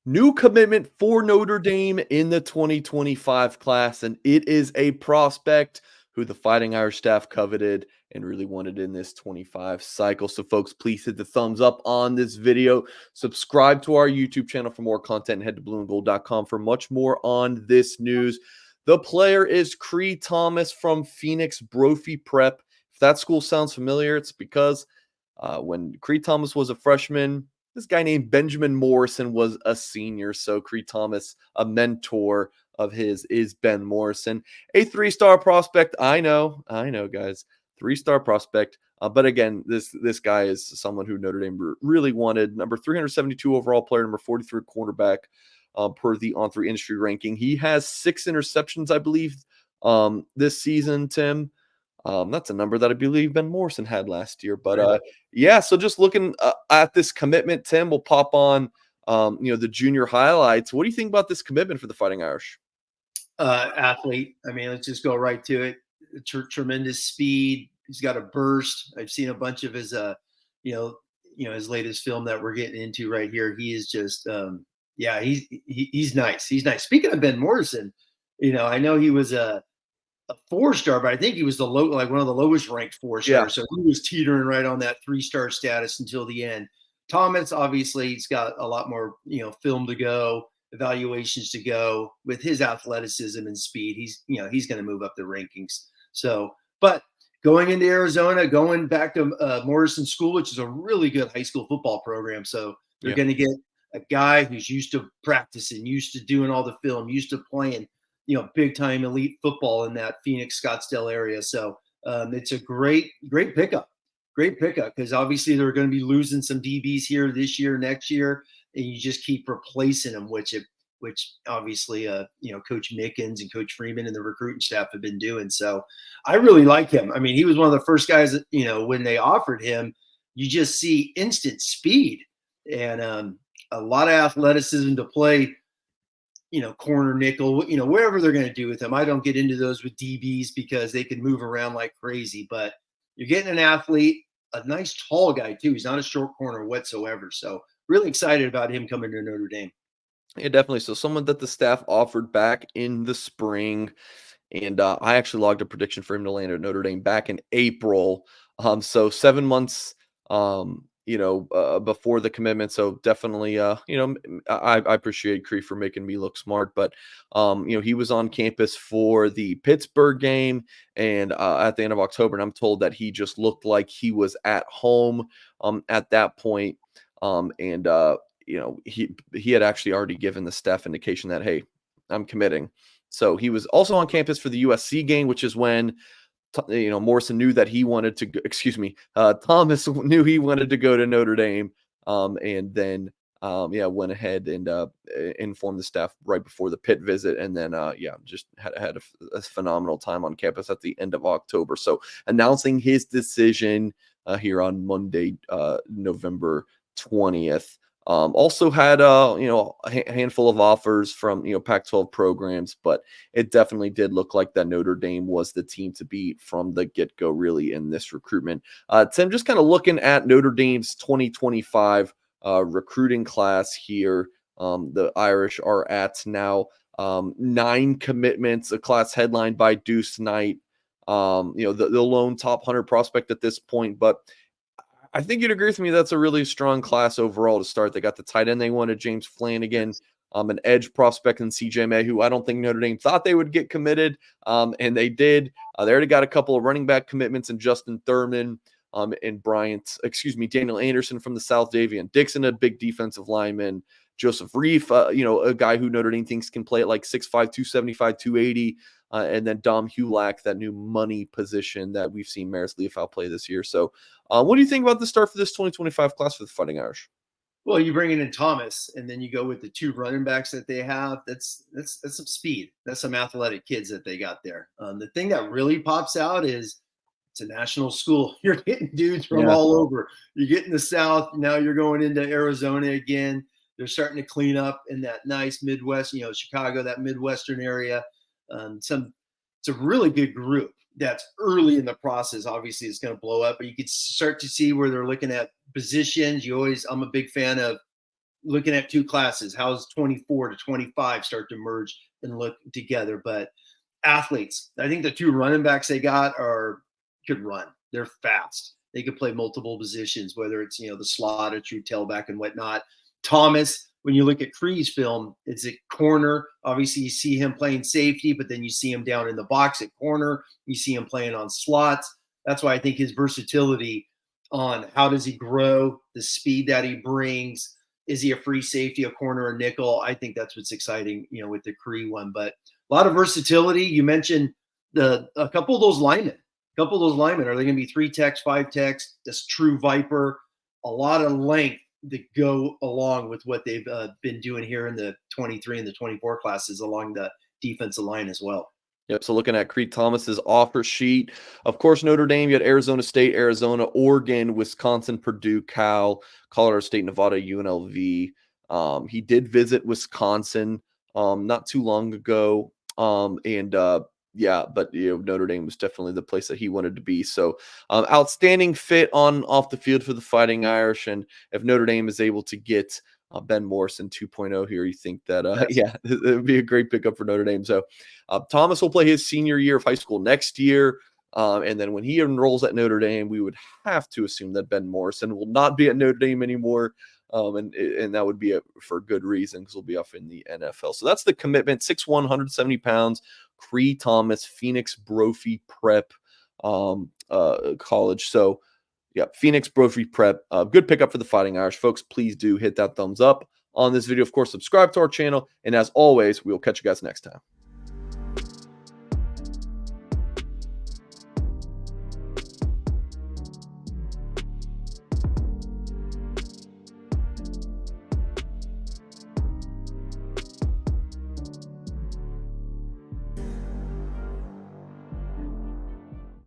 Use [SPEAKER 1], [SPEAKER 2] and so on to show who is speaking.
[SPEAKER 1] New commitment for Notre Dame in the 2025 class, and it is a prospect who the Fighting Irish staff coveted and really wanted in this 25 cycle. So, folks, please hit the thumbs up on this video. Subscribe to our YouTube channel for more content and head to blueandgold.com for much more on this news. The player is Cree Thomas from Phoenix Brophy Prep. If that school sounds familiar, it's because when Cree Thomas was a freshman, this guy named Benjamin Morrison was a senior. So Cree Thomas, a mentor of his, is Ben Morrison, a three-star prospect. I know, guys, three-star prospect. But again, this guy is someone who Notre Dame really wanted. Number 372 overall player, number 43 quarterback per the On3 industry ranking. He has 6 interceptions, I believe, this season, Tim. That's a number that I believe Ben Morrison had last year. But yeah, so just looking at this commitment, Tim, we'll pop on the junior highlights. What do you think about this commitment for the Fighting Irish?
[SPEAKER 2] Athlete. I mean, let's just go right to it. Tremendous speed. He's got a burst. I've seen a bunch of his his latest film that we're getting into right here. He is just he's nice. He's nice. Speaking of Ben Morrison, I know he was a 4-star, but I think he was one of the lowest ranked 4-stars.
[SPEAKER 1] Yeah.
[SPEAKER 2] So he was teetering right on that 3-star status until the end. Thomas, obviously, he's got a lot more, film to go, evaluations to go. With his athleticism and speed, he's going to move up the rankings. So, but going into Arizona, going back to Morrison School, which is a really good high school football program. So they're going to get a guy who's used to practicing, used to doing all the film, used to playing, big time elite football in that Phoenix Scottsdale area. So it's a great pickup because obviously they're going to be losing some DBs here this year, next year, and you just keep replacing them, which obviously Coach Mickens and Coach Freeman and the recruiting staff have been doing. So I really like him. I mean, he was one of the first guys that, when they offered him, you just see instant speed and a lot of athleticism to play, corner, nickel, wherever they're going to do with them. I don't get into those with DBs because they can move around like crazy, but you're getting an athlete, a nice tall guy too. He's not a short corner whatsoever. So really excited about him coming to Notre Dame.
[SPEAKER 1] Yeah, definitely. So someone that the staff offered back in the spring. And I actually logged a prediction for him to land at Notre Dame back in April. So 7 months, before the commitment. So definitely, I appreciate Cree for making me look smart. But, he was on campus for the Pittsburgh game and at the end of October. And I'm told that he just looked like he was at home at that point. He had actually already given the staff indication that, hey, I'm committing. So he was also on campus for the USC game, which is when, Morrison knew that he wanted to go, Thomas knew he wanted to go to Notre Dame. And then, went ahead and informed the staff right before the Pitt visit. And then, just had a phenomenal time on campus at the end of October. So announcing his decision here on Monday, November 20th. Also had a handful of offers from Pac-12 programs, but it definitely did look like that Notre Dame was the team to beat from the get-go, really, in this recruitment. Tim, just kind of looking at Notre Dame's 2025 recruiting class here. The Irish are at now 9 commitments, a class headlined by Deuce Knight, the lone top 100 prospect at this point, but I think you'd agree with me. That's a really strong class overall to start. They got the tight end they wanted, James Flanagan, an edge prospect in CJ May, who I don't think Notre Dame thought they would get committed, and they did. They already got a couple of running back commitments in Justin Thurman and Daniel Anderson from the South, Davian Dixon, a big defensive lineman, Joseph Reif, a guy who Notre Dame thinks can play at like 6'5", 275, 280. And then Dom Hulak, that new money position that we've seen Maris Leofow play this year. So what do you think about the start for this 2025 class for the Fighting Irish?
[SPEAKER 2] Well, you bring in Thomas, and then you go with the 2 running backs that they have. That's some speed. That's some athletic kids that they got there. The thing that really pops out is it's a national school. You're getting dudes from all over. You get in the South. Now you're going into Arizona again. They're starting to clean up in that nice Midwest, Chicago, that Midwestern area. It's a really good group that's early in the process. Obviously, it's going to blow up, but you could start to see where they're looking at positions. I'm a big fan of looking at two classes. How's 24 to 25 start to merge and look together? But athletes, I think the two running backs they got could run. They're fast. They could play multiple positions, whether it's, the slot, a true tailback and whatnot. Thomas, when you look at Cree's film, it's a corner. Obviously, you see him playing safety, but then you see him down in the box at corner. You see him playing on slots. That's why I think his versatility on how does he grow, the speed that he brings. Is he a free safety, a corner, a nickel? I think that's what's exciting, with the Cree one. But a lot of versatility. You mentioned a couple of those linemen. Are they going to be 3 techs, 5 techs? This true Viper. A lot of length that go along with what they've been doing here in the 23 and the 24 classes along the defensive line as well.
[SPEAKER 1] Yep. So looking at Cree Thomas's offer sheet, of course, Notre Dame, you had Arizona State, Arizona, Oregon, Wisconsin, Purdue, Cal, Colorado State, Nevada, UNLV. He did visit Wisconsin not too long ago. Yeah, but Notre Dame was definitely the place that he wanted to be. So outstanding fit on off the field for the Fighting Irish. And if Notre Dame is able to get Ben Morrison 2.0 here, you think that,
[SPEAKER 2] Yes.
[SPEAKER 1] it would be a great pickup for Notre Dame. So Thomas will play his senior year of high school next year. And then when he enrolls at Notre Dame, we would have to assume that Ben Morrison will not be at Notre Dame anymore. And that would be for good reason because he'll be off in the NFL. So that's the commitment. 6'1", 170 pounds. Cree Thomas, Phoenix Brophy Prep College. So, yeah, Phoenix Brophy Prep. Good pickup for the Fighting Irish. Folks, please do hit that thumbs up on this video. Of course, subscribe to our channel. And as always, we'll catch you guys next time.